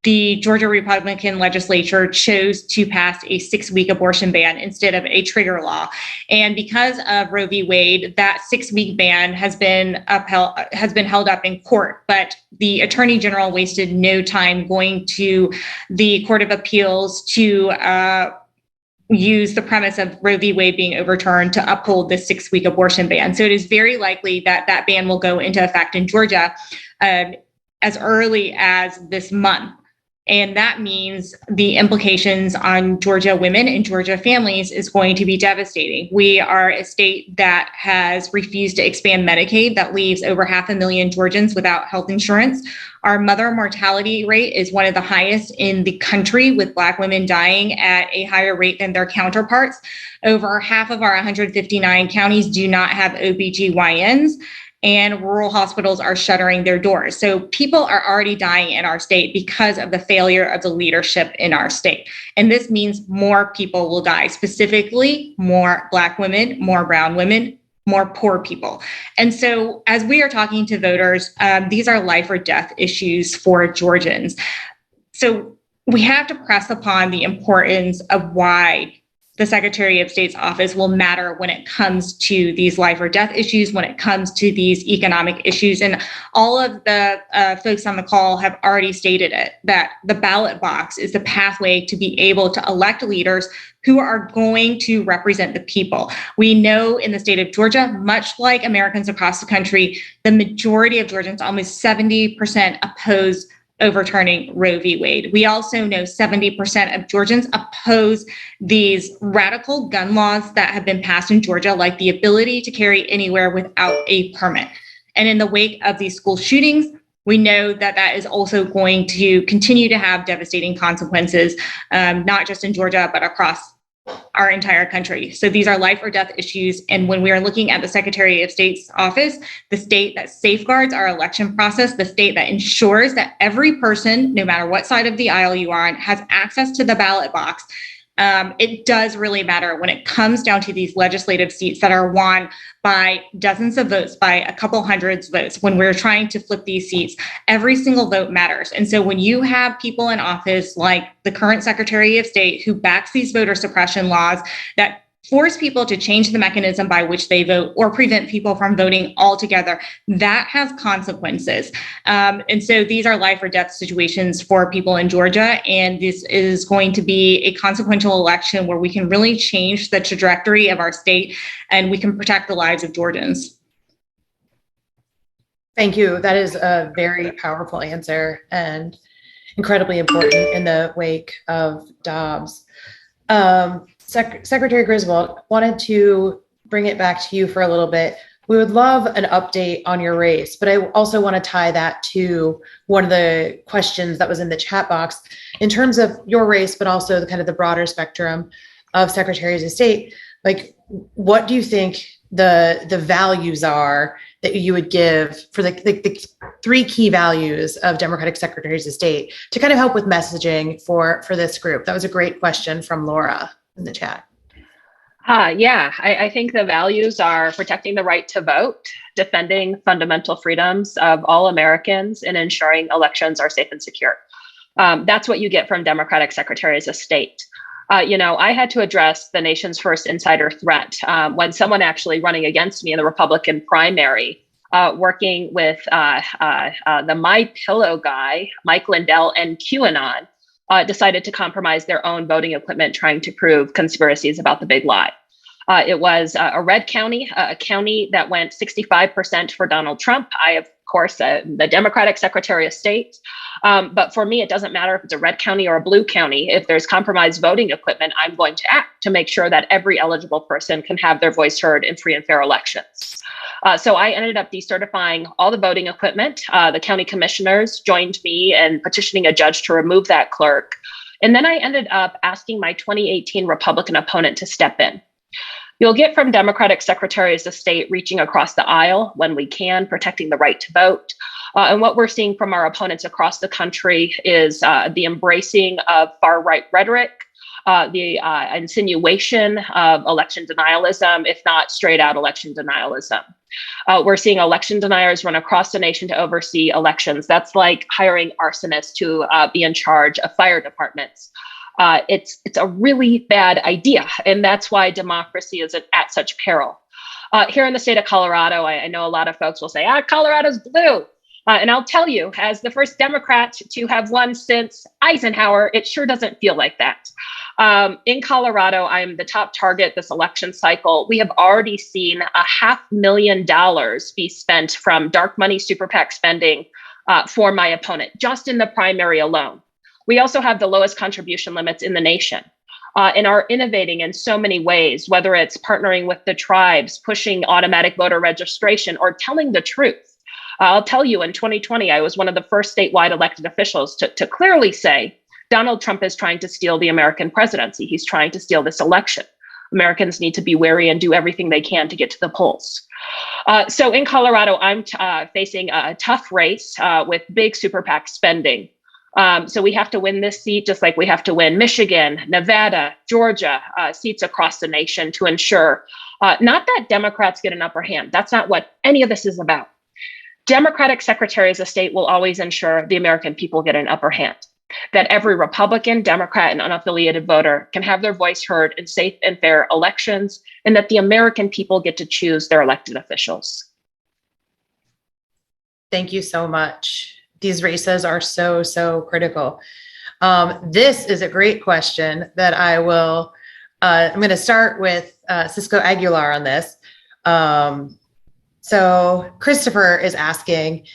Speaker 4: the Georgia Republican legislature chose to pass a 6-week abortion ban instead of a trigger law. And because of Roe v. Wade, that 6-week ban has been held up in court. But the Attorney General wasted no time going to the Court of Appeals to use the premise of Roe v. Wade being overturned to uphold the 6-week abortion ban. So it is very likely that that ban will go into effect in Georgia as early as this month. And that means the implications on Georgia women and Georgia families is going to be devastating. We are a state that has refused to expand Medicaid. That leaves over 500,000 Georgians without health insurance. Our mother mortality rate is one of the highest in the country, with Black women dying at a higher rate than their counterparts. Over half of our 159 counties do not have OBGYNs. And rural hospitals are shuttering their doors. So people are already dying in our state because of the failure of the leadership in our state. And this means more people will die, specifically more Black women, more brown women, more poor people. And so as we are talking to voters, these are life or death issues for Georgians. So we have to press upon the importance of why the Secretary of State's office will matter when it comes to these life or death issues, when it comes to these economic issues. And all of the folks on the call have already stated it, that the ballot box is the pathway to be able to elect leaders who are going to represent the people. We know in the state of Georgia, much like Americans across the country, the majority of Georgians, almost 70%, oppose overturning Roe v. Wade. We also know 70% of Georgians oppose these radical gun laws that have been passed in Georgia, like the ability to carry anywhere without a permit. And in the wake of these school shootings, we know that that is also going to continue to have devastating consequences, not just in Georgia, but across our entire country. So these are life or death issues. And when we are looking at the Secretary of State's office, the state that safeguards our election process, the state that ensures that every person, no matter what side of the aisle you are on, has access to the ballot box, it does really matter when it comes down to these legislative seats that are won by dozens of votes, by a couple hundreds votes. When we're trying to flip these seats, every single vote matters. And so when you have people in office like the current Secretary of State who backs these voter suppression laws that force people to change the mechanism by which they vote or prevent people from voting altogether, that has consequences. And so these are life or death situations for people in Georgia. And this is going to be a consequential election where we can really change the trajectory of our state and we can protect the lives of Georgians.
Speaker 1: Thank you. That is a very powerful answer and incredibly important in the wake of Dobbs. Secretary Griswold, wanted to bring it back to you for a little bit. we would love an update on your race, but I also want to tie that to one of the questions that was in the chat box in terms of your race, but also the kind of the broader spectrum of secretaries of state. Like, what do you think the values are that you would give for the three key values of Democratic secretaries of state to kind of help with messaging for this group? That was a great question from Laura in the chat.
Speaker 2: I think the values are protecting the right to vote, defending fundamental freedoms of all Americans, and ensuring elections are safe and secure. That's what you get from Democratic secretaries of state. I had to address the nation's first insider threat when someone actually running against me in the Republican primary, working with the My Pillow guy, Mike Lindell, and QAnon, decided to compromise their own voting equipment, trying to prove conspiracies about the big lie. It was a red county, a county that went 65% for Donald Trump. I, of course, the Democratic Secretary of State. But for me, it doesn't matter if it's a red county or a blue county. If there's compromised voting equipment, I'm going to act to make sure that every eligible person can have their voice heard in free and fair elections. So I ended up decertifying all the voting equipment. The county commissioners joined me in petitioning a judge to remove that clerk. And then I ended up asking my 2018 Republican opponent to step in. You'll get from Democratic secretaries of state reaching across the aisle when we can, protecting the right to vote. And what we're seeing from our opponents across the country is the embracing of far-right rhetoric, the insinuation of election denialism, if not straight-out election denialism. We're seeing election deniers run across the nation to oversee elections. That's like hiring arsonists to be in charge of fire departments. It's a really bad idea, and that's why democracy is at such peril. Here in the state of Colorado, I know a lot of folks will say, Colorado's blue. And I'll tell you, as the first Democrat to have won since Eisenhower, it sure doesn't feel like that. In Colorado, I'm the top target this election cycle. We have already seen $500,000 be spent from dark money super PAC spending for my opponent, just in the primary alone. We also have the lowest contribution limits in the nation and are innovating in so many ways, whether it's partnering with the tribes, pushing automatic voter registration, or telling the truth. I'll tell you, in 2020, I was one of the first statewide elected officials to clearly say, Donald Trump is trying to steal the American presidency. He's trying to steal this election. Americans need to be wary and do everything they can to get to the polls. So in Colorado, I'm facing a tough race with big super PAC spending. So we have to win this seat, just like we have to win Michigan, Nevada, Georgia, seats across the nation to ensure not that Democrats get an upper hand. That's not what any of this is about. Democratic secretaries of state will always ensure the American people get an upper hand, that every Republican, Democrat, and unaffiliated voter can have their voice heard in safe and fair elections, and that the American people get to choose their elected officials.
Speaker 1: Thank you so much. These races are so critical. This is a great question that I will, I'm going to start with Cisco Aguilar on this. So Christopher is asking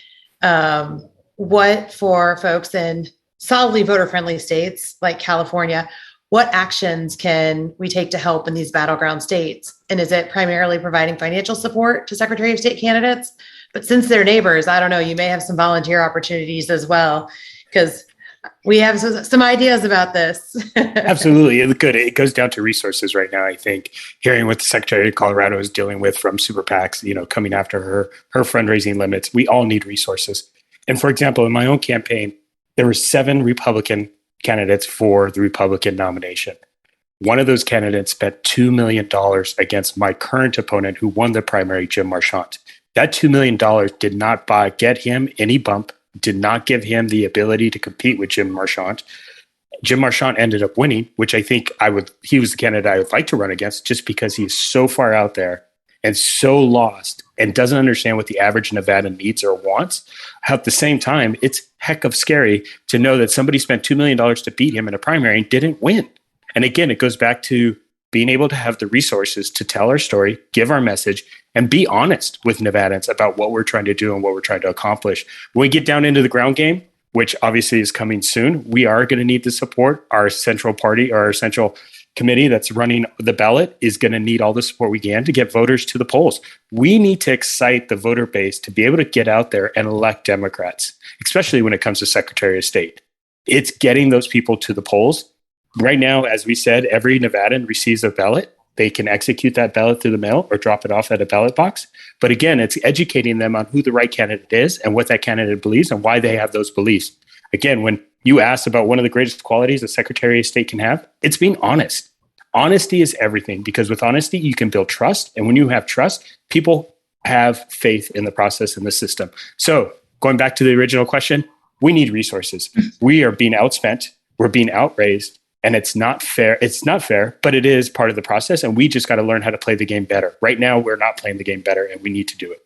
Speaker 1: what for folks in solidly voter-friendly states like California, what actions can we take to help in these battleground states? And is it primarily providing financial support to Secretary of State candidates? But since they're neighbors, I don't know, you may have some volunteer opportunities as well, because we have some ideas about this.
Speaker 5: Absolutely. It goes down to resources right now. I think hearing what the Secretary of Colorado is dealing with from super PACs, coming after her fundraising limits, we all need resources. And for example, in my own campaign, there were 7 Republican candidates for the Republican nomination. One of those candidates spent $2 million against my current opponent who won the primary, Jim Marchant. That $2 million did not get him any bump, did not give him the ability to compete with Jim Marchant. Jim Marchant ended up winning, which I think he was the candidate I would like to run against just because he's so far out there and so lost and doesn't understand what the average Nevadan needs or wants. At the same time, it's heck of scary to know that somebody spent $2 million to beat him in a primary and didn't win. And again, it goes back to being able to have the resources to tell our story, give our message, and be honest with Nevadans about what we're trying to do and what we're trying to accomplish. When we get down into the ground game, which obviously is coming soon, we are going to need to support our central party or our central committee that's running the ballot is going to need all the support we can to get voters to the polls. We need to excite the voter base to be able to get out there and elect Democrats, especially when it comes to Secretary of State. It's getting those people to the polls. Right now, as we said, every Nevadan receives a ballot. They can execute that ballot through the mail or drop it off at a ballot box. But again, it's educating them on who the right candidate is and what that candidate believes and why they have those beliefs. Again, when you ask about one of the greatest qualities a Secretary of State can have, it's being honest. Honesty is everything, because with honesty, you can build trust. And when you have trust, people have faith in the process and the system. So going back to the original question, we need resources. We are being outspent. We're being outraised. And it's not fair. It's not fair, but it is part of the process. And we just got to learn how to play the game better. Right now, we're not playing the game better, and we need to do it.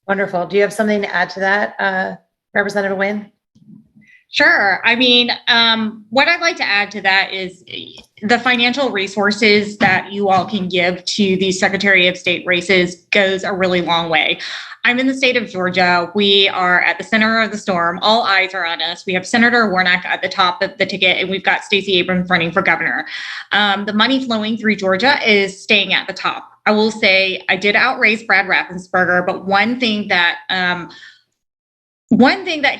Speaker 1: Wonderful. Do you have something to add to that, Representative Wynn?
Speaker 4: Sure. I mean, what I'd like to add to that is the financial resources that you all can give to these Secretary of State races goes a really long way. I'm in the state of Georgia. We are at the center of the storm. All eyes are on us. We have Senator Warnock at the top of the ticket, and we've got Stacey Abrams running for governor. The money flowing through Georgia is staying at the top. I will say I did outraise Brad Raffensperger, but one thing that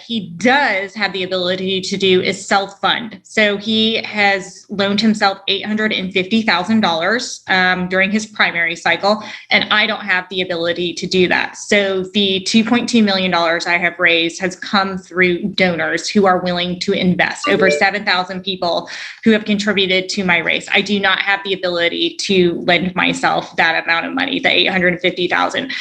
Speaker 4: he does have the ability to do is self-fund. So he has loaned himself $850,000 during his primary cycle, and I don't have the ability to do that. So the $2.2 million I have raised has come through donors who are willing to invest. Over 7,000 people who have contributed to my race. I do not have the ability to lend myself that amount of money, the $850,000.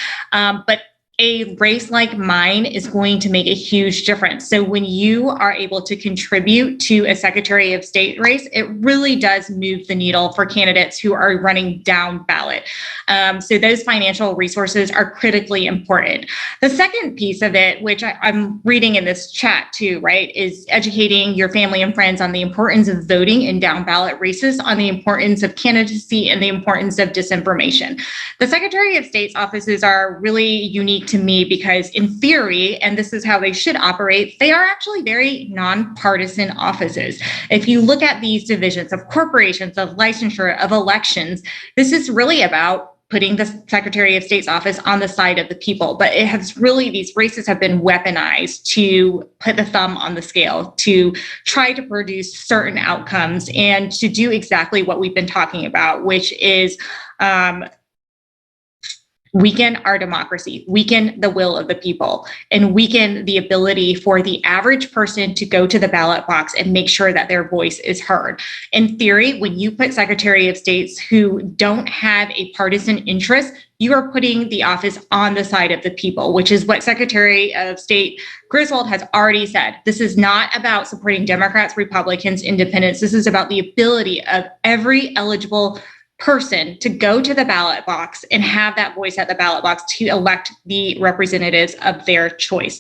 Speaker 4: But a race like mine is going to make a huge difference. So when you are able to contribute to a Secretary of State race, it really does move the needle for candidates who are running down ballot. So those financial resources are critically important. The second piece of it, which I'm reading in this chat too, right, is educating your family and friends on the importance of voting in down ballot races, on the importance of candidacy, and the importance of disinformation. The Secretary of State's offices are really unique to me because in theory, and this is how they should operate, they are actually very nonpartisan offices. If you look at these divisions of corporations, of licensure, of elections, this is really about putting the Secretary of State's office on the side of the people. But it has really, these races have been weaponized to put the thumb on the scale, to try to produce certain outcomes and to do exactly what we've been talking about, which is weaken our democracy, weaken the will of the people, and weaken the ability for the average person to go to the ballot box and make sure that their voice is heard. In theory, when you put Secretary of States who don't have a partisan interest, you are putting the office on the side of the people, which is what Secretary of State Griswold has already said. This is not about supporting Democrats, Republicans, independents. This is about the ability of every eligible person to go to the ballot box and have that voice at the ballot box to elect the representatives of their choice.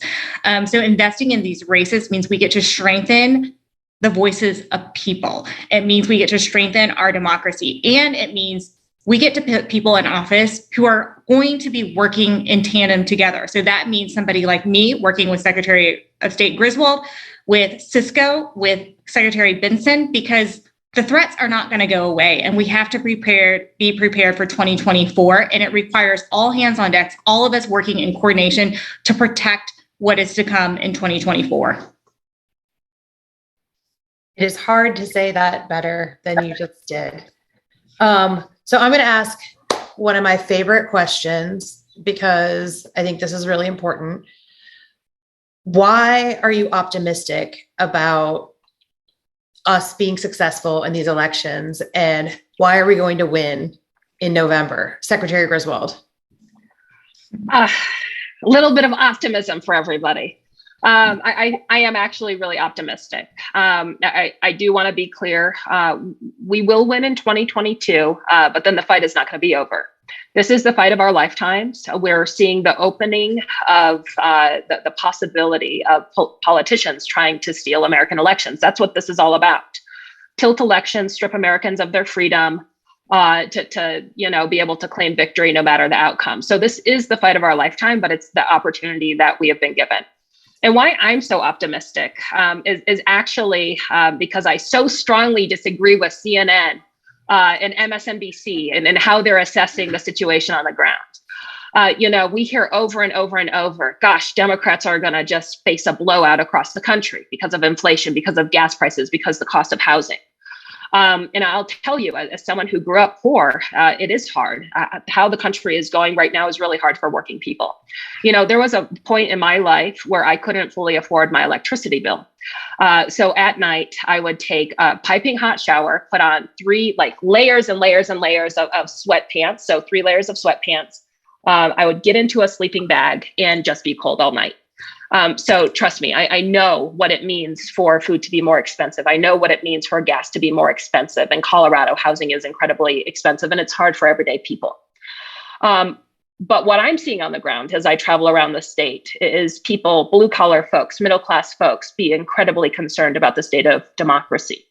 Speaker 4: So investing in these races means we get to strengthen the voices of people. It means we get to strengthen our democracy. And it means we get to put people in office who are going to be working in tandem together. So that means somebody like me working with Secretary of State Griswold, with Cisco, with Secretary Benson, because the threats are not going to go away, and we have to be prepared for 2024. And it requires all hands on deck, all of us working in coordination to protect what is to come in 2024.
Speaker 1: It is hard to say that better than you just did. So I'm going to ask one of my favorite questions because I think this is really important. Why are you optimistic about us being successful in these elections, and why are we going to win in November? Secretary Griswold.
Speaker 2: A little bit of optimism for everybody. I am actually really optimistic. I do want to be clear. We will win in 2022, but then the fight is not going to be over. This is the fight of our lifetimes. We're seeing the opening of the possibility of politicians trying to steal American elections. That's what this is all about. Tilt elections, strip Americans of their freedom, to be able to claim victory no matter the outcome. So this is the fight of our lifetime, but it's the opportunity that we have been given. And why I'm so optimistic is actually because I so strongly disagree with CNN and MSNBC and how they're assessing the situation on the ground. We hear over and over and over, gosh, Democrats are going to just face a blowout across the country because of inflation, because of gas prices, because of the cost of housing. And I'll tell you, as someone who grew up poor, it is hard. How the country is going right now is really hard for working people. There was a point in my life where I couldn't fully afford my electricity bill. So at night, I would take a piping hot shower, put on 3 layers and layers and layers of sweatpants. So 3 layers of sweatpants. I would get into a sleeping bag and just be cold all night. So trust me, I know what it means for food to be more expensive. I know what it means for gas to be more expensive. In Colorado, housing is incredibly expensive and it's hard for everyday people. But what I'm seeing on the ground as I travel around the state is people, blue collar folks, middle class folks, be incredibly concerned about the state of democracy.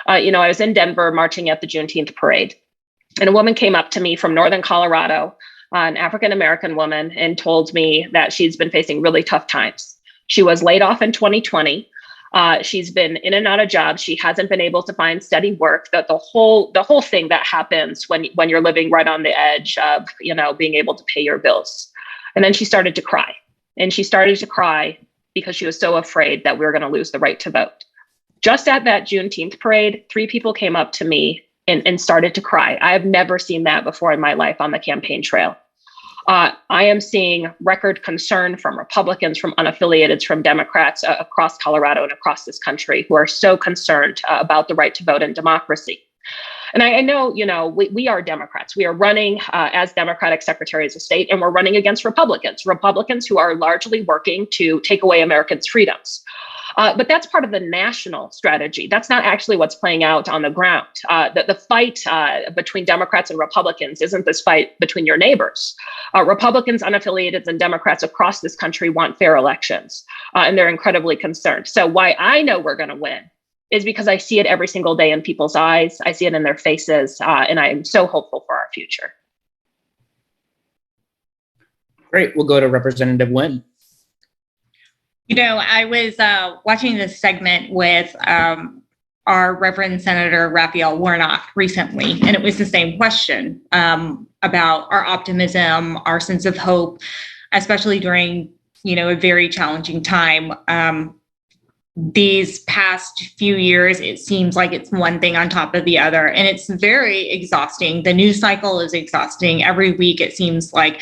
Speaker 2: I was in Denver marching at the Juneteenth parade, and a woman came up to me from Northern Colorado, an African-American woman, and told me that she's been facing really tough times. She was laid off in 2020. She's been in and out of jobs. She hasn't been able to find steady work. That the whole thing that happens when you're living right on the edge of, being able to pay your bills. And then she started to cry. And she started to cry because she was so afraid that we were going to lose the right to vote. Just at that Juneteenth parade, 3 people came up to me and started to cry. I have never seen that before in my life on the campaign trail. I am seeing record concern from Republicans, from unaffiliated, from Democrats across Colorado and across this country who are so concerned about the right to vote and democracy. And I know, we are Democrats. We are running as Democratic secretaries of state, and we're running against Republicans who are largely working to take away Americans' freedoms. But that's part of the national strategy. That's not actually what's playing out on the ground. The fight between Democrats and Republicans isn't this fight between your neighbors. Republicans, unaffiliated, and Democrats across this country want fair elections, and they're incredibly concerned. So why I know we're going to win is because I see it every single day in people's eyes. I see it in their faces, and I am so hopeful for our future.
Speaker 6: Great. We'll go to Representative Nguyen.
Speaker 4: I was watching this segment with our Reverend Senator Raphael Warnock recently, and it was the same question about our optimism, our sense of hope, especially during, a very challenging time. These past few years, it seems like it's one thing on top of the other, and it's very exhausting. The news cycle is exhausting. Every week, it seems like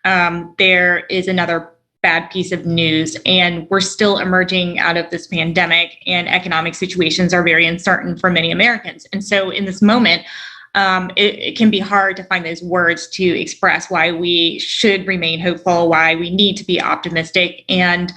Speaker 4: there is another bad piece of news, and we're still emerging out of this pandemic, and economic situations are very uncertain for many Americans. And so in this moment, it can be hard to find those words to express why we should remain hopeful, why we need to be optimistic. And,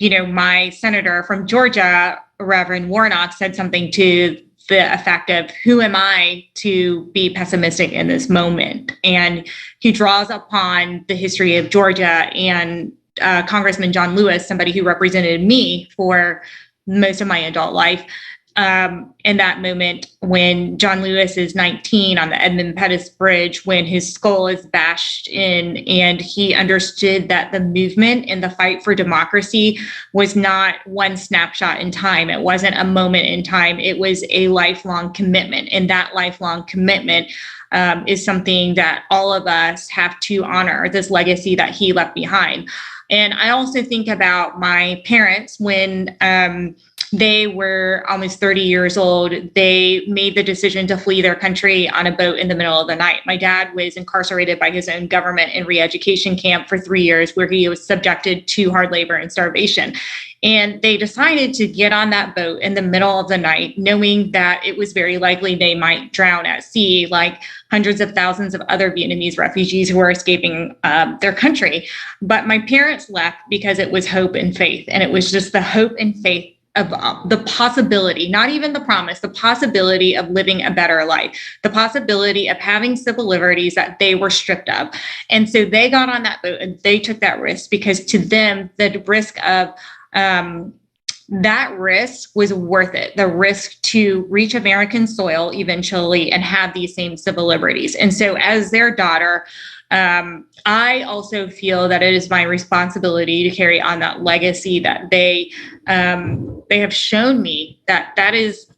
Speaker 4: my senator from Georgia, Reverend Warnock, said something to the effect of, who am I to be pessimistic in this moment? And he draws upon the history of Georgia and Congressman John Lewis, somebody who represented me for most of my adult life. In that moment when John Lewis is 19 on the Edmund Pettus Bridge, when his skull is bashed in, and he understood that the movement and the fight for democracy was not one snapshot in time. It wasn't a moment in time. It was a lifelong commitment. And that lifelong commitment is something that all of us have to honor, this legacy that he left behind. And I also think about my parents when they were almost 30 years old. They made the decision to flee their country on a boat in the middle of the night. My dad was incarcerated by his own government in re-education camp for 3 years, where he was subjected to hard labor and starvation. And they decided to get on that boat in the middle of the night, knowing that it was very likely they might drown at sea, like hundreds of thousands of other Vietnamese refugees who were escaping their country. But my parents left because it was hope and faith. And it was just the hope and faith of the possibility, not even the promise, the possibility of living a better life, the possibility of having civil liberties that they were stripped of. And so they got on that boat and they took that risk, because to them, the risk of that risk was worth it. The risk to reach American soil eventually and have these same civil liberties. And so as their daughter, I also feel that it is my responsibility to carry on that legacy that they have shown me that is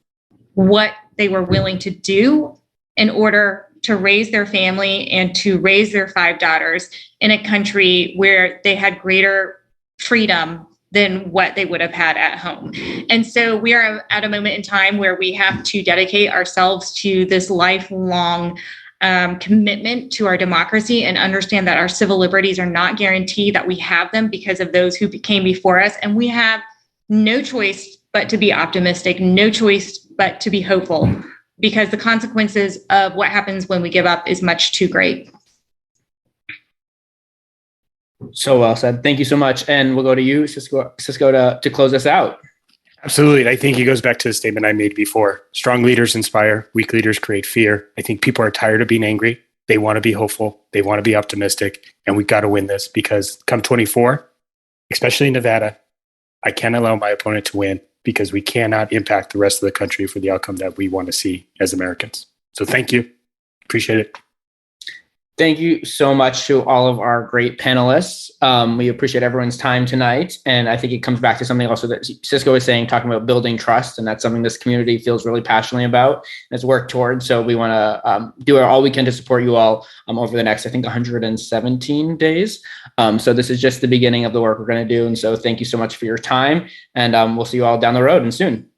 Speaker 4: what they were willing to do in order to raise their family and to raise their 5 daughters in a country where they had greater freedom than what they would have had at home. And so we are at a moment in time where we have to dedicate ourselves to this lifelong commitment to our democracy and understand that our civil liberties are not guaranteed, that we have them because of those who came before us. And we have no choice but to be optimistic, no choice but to be hopeful, because the consequences of what happens when we give up is much too great.
Speaker 6: So well said. Thank you so much. And we'll go to you, Cisco, to close us out.
Speaker 5: Absolutely. I think it goes back to the statement I made before. Strong leaders inspire, weak leaders create fear. I think people are tired of being angry. They want to be hopeful. They want to be optimistic. And we've got to win this, because come 24, especially in Nevada, I can't allow my opponent to win, because we cannot impact the rest of the country for the outcome that we want to see as Americans. So thank you. Appreciate it.
Speaker 6: Thank you so much to all of our great panelists. We appreciate everyone's time tonight. And I think it comes back to something also that Cisco was saying, talking about building trust. And that's something this community feels really passionately about and has worked towards. So we want to do all we can to support you all over the next, I think, 117 days. So this is just the beginning of the work we're going to do. And so thank you so much for your time. And we'll see you all down the road and soon.